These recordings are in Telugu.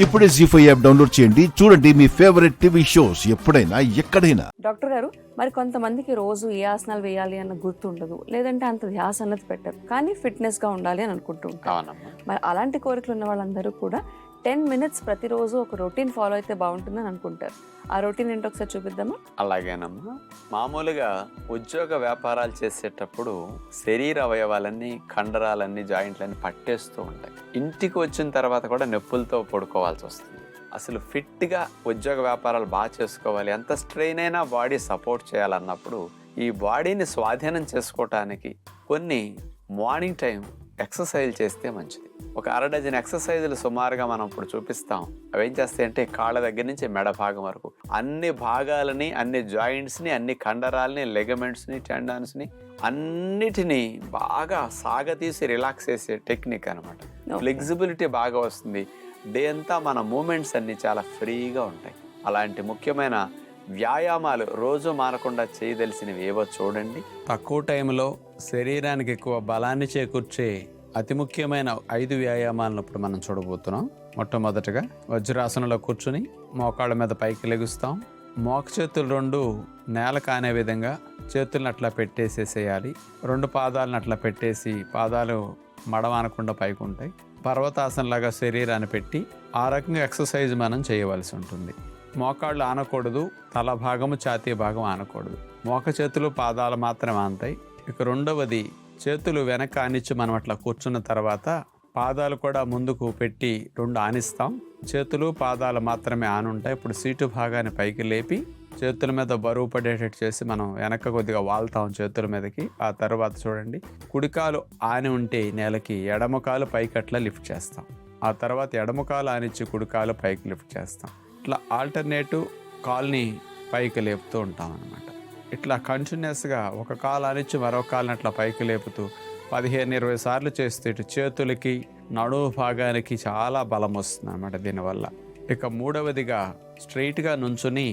ఇప్పుడే జీ5 యాప్ డౌన్లోడ్ చేయండి. చూడండి మీ ఫేవరెట్ టీవీ షోస్ ఎప్పుడైనా ఎక్కడైనా. డాక్టర్ గారు, మరి కొంతమందికి రోజు ఏ ఆసనాలు వేయాలి అన్న గుర్తు ఉండదు, లేదంటే అంత ధ్యాస అన్నది పెట్టరు, కానీ ఫిట్నెస్ గా ఉండాలి అని అనుకుంటూ ఉంటారు. మరి అలాంటి కోరికలు ఉన్న వాళ్ళందరూ కూడా 10 minutes ప్రతిరోజు ఒక రొటీన్ ఫాలో అయితే బాగుంటుందని అనుకుంటారు. ఆ రొటీన్ ఏంటో ఒకసారి చూపిద్దామా? అలాగేనమ్మా. మామూలుగా ఉద్యోగ వ్యాపారాలు చేసేటప్పుడు శరీర అవయవాలన్నీ, కండరాలన్నీ, జాయింట్లన్నీ పట్టేస్తూ ఉంటాయి. ఇంటికి వచ్చిన తర్వాత కూడా నొప్పులతో పడుకోవాల్సి వస్తుంది. అసలు ఫిట్గా ఉద్యోగ వ్యాపారాలు బాగా చేసుకోవాలి, ఎంత స్ట్రెయిన్ అయినా బాడీ సపోర్ట్ చేయాలన్నప్పుడు ఈ బాడీని స్వాధీనం చేసుకోవటానికి కొన్ని మార్నింగ్ టైం ఎక్సర్సైజ్ చేస్తే మంచిది. ఒక 1/2 డజన్ ఎక్సర్సైజులు సుమారుగా మనం ఇప్పుడు చూపిస్తాం. అవి ఏం చేస్తాయంటే కాళ్ళ దగ్గర నుంచి మెడ భాగం వరకు అన్ని భాగాలని, అన్ని జాయింట్స్ని, అన్ని కండరాలని, లెగమెంట్స్ని, టెండాన్స్ని అన్నిటినీ బాగా సాగతీసి రిలాక్స్ చేసే టెక్నిక్ అనమాట. ఫ్లెక్సిబిలిటీ బాగా వస్తుంది. డే అంతా మన మూమెంట్స్ అన్ని చాలా ఫ్రీగా ఉంటాయి. అలాంటి ముఖ్యమైన వ్యాయామాలు రోజు మానకుండా చేయదలిసినవి ఏవో చూడండి. తక్కువ టైంలో శరీరానికి ఎక్కువ బలాన్ని చేకూర్చే అతి ముఖ్యమైన 5 వ్యాయామాలను ఇప్పుడు మనం చూడబోతున్నాం. మొట్టమొదటగా వజ్రాసనంలో కూర్చుని మోకాళ్ళ మీద పైకి లెగుస్తాం. మోక చేతులు 2 నేల కానే విధంగా చేతులను అట్లా పెట్టేసేసేయాలి. 2 పాదాలను అట్లా పెట్టేసి పాదాలు మడవానకుండా పైకి ఉంటాయి. పర్వతాసనలాగా శరీరాన్ని పెట్టి ఆ రకంగా ఎక్సర్సైజ్ మనం చేయవలసి ఉంటుంది. మోకాళ్ళు ఆనకూడదు, తల భాగము, ఛాతీ భాగం ఆనకూడదు. మోక చేతులు, పాదాలు మాత్రమే ఆనతాయి. ఇక రెండవది, చేతులు వెనక ఆనిచ్చి మనం అట్లా కూర్చున్న తర్వాత పాదాలు కూడా ముందుకు పెట్టి 2 ఆనిస్తాం. చేతులు, పాదాలు మాత్రమే ఆనుంటాయి. ఇప్పుడు సీటు భాగాన్ని పైకి లేపి చేతుల మీద బరువు పడేటట్టు చేసి మనం వెనక కొద్దిగా వాళ్తాం చేతుల మీదకి. ఆ తర్వాత చూడండి, కుడికాలు ఆని ఉంటే నేలకి, ఎడమకాలు పైకి అట్లా లిఫ్ట్ చేస్తాం. ఆ తర్వాత ఎడమకాలు ఆనిచ్చి కుడికాలు పైకి లిఫ్ట్ చేస్తాం. ఇట్లా ఆల్టర్నేటివ్ కాల్ని పైకి లేపుతూ ఉంటాం అన్నమాట. ఇట్లా కంటిన్యూస్గా ఒక కాలు ఆనిచ్చి మరో కాలుని అట్లా పైకి లేపుతూ 15-20 సార్లు చేస్తే ఇటు చేతులకి, నడుము భాగానికి చాలా బలం వస్తుంది అన్నమాట దీనివల్ల. ఇక మూడవదిగా స్ట్రైట్గా నుంచుని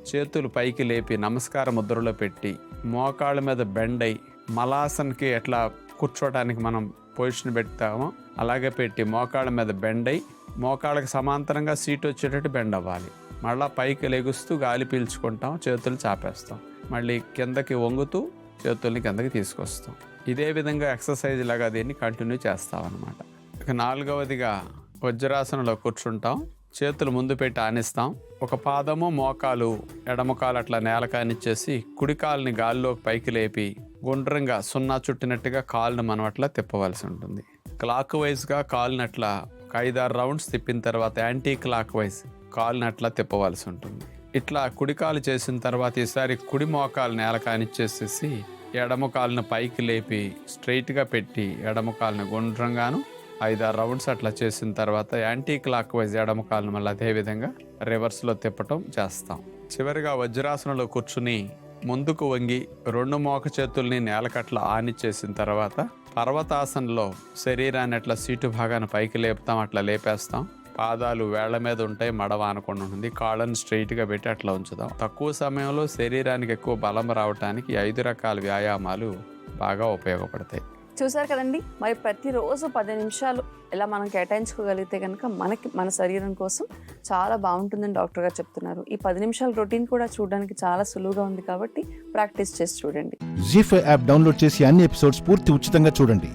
చేతులు పైకి లేపి నమస్కార ముద్రలో పెట్టి మోకాళ్ళ మీద బెండ్ అయి మలాసన్కి ఎట్లా కూర్చోవడానికి మనం పొజిషన్ పెడతామో అలాగే పెట్టి మోకాళ్ళ మీద బెండ్ అయి మోకాళ్ళకి సమాంతరంగా సీట్ వచ్చేటట్టు బెండ్ అవ్వాలి. మళ్ళీ పైకి లెగుస్తూ గాలి పీల్చుకుంటాం, చేతులు చాపేస్తాం. మళ్ళీ కిందకి వంగుతూ చేతుల్ని కిందకి తీసుకొస్తాం. ఇదే విధంగా ఎక్సర్సైజ్ లాగా దీన్ని కంటిన్యూ చేస్తాం అన్నమాట. ఇక 4వదిగా వజ్రాసనంలో కూర్చుంటాం. చేతులు ముందు పెట్టి ఆనిస్తాం. ఒక పాదము, మోకాలు, ఎడమకాలు అట్లా నేల కానిచ్చేసి కుడి కాలుని గాల్లోకి పైకి లేపి గుండ్రంగా 0 చుట్టినట్టుగా కాలుని మనం అట్లా తిప్పవలసి ఉంటుంది. క్లాక్ వైజ్గా కాలుని అట్లా 5-6 రౌండ్స్ తిప్పిన తర్వాత యాంటీ క్లాక్ వైజ్ కాలుని అట్లా తిప్పవలసి ఉంటుంది. ఇట్లా కుడి కాలు చేసిన తర్వాత ఈసారి కుడి మోకాలు నేల కానిచ్చేసేసి ఎడమ కాలుని పైకి లేపి స్ట్రైట్గా పెట్టి ఎడమ కాలుని గుండ్రంగాను 5-6 రౌండ్స్ అట్లా చేసిన తర్వాత యాంటీ క్లాక్ వైజ్ ఎడమ కాలుని మళ్ళీ అదేవిధంగా రివర్స్లో తిప్పటం చేస్తాం. చివరిగా వజ్రాసనంలో కూర్చుని ముందుకు వంగి 2 మోక చేతుల్ని నేలకట్లా ఆనిచ్చేసిన తర్వాత పర్వతాసనంలో శరీరాన్ని అట్లా సీటు భాగాన్ని పైకి లేపుతాం, అట్లా లేపేస్తాం. పాదాలు వేళ్ల మీద ఉంటాయి, మడవ ఆనకుండా ఉంటుంది. కాళ్ళని స్ట్రైట్గా పెట్టి అట్లా ఉంచుదాం. తక్కువ సమయంలో శరీరానికి ఎక్కువ బలం రావడానికి 5 రకాల వ్యాయామాలు బాగా ఉపయోగపడతాయి. చూసారు కదండి, మరి ప్రతిరోజు 10 నిమిషాలు ఇలా మనం కేటాయించుకోగలిగితే కనుక మన శరీరం కోసం చాలా బాగుంటుందని డాక్టర్ గారు చెప్తున్నారు. ఈ 10 నిమిషాల రొటీన్ కూడా చూడడానికి చాలా సులువుగా ఉంది కాబట్టి ప్రాక్టీస్ చేసి చూడండి. జీ5 యాప్ డౌన్లోడ్ చేసి అన్ని ఎపిసోడ్స్ పూర్తి ఉచితంగా చూడండి.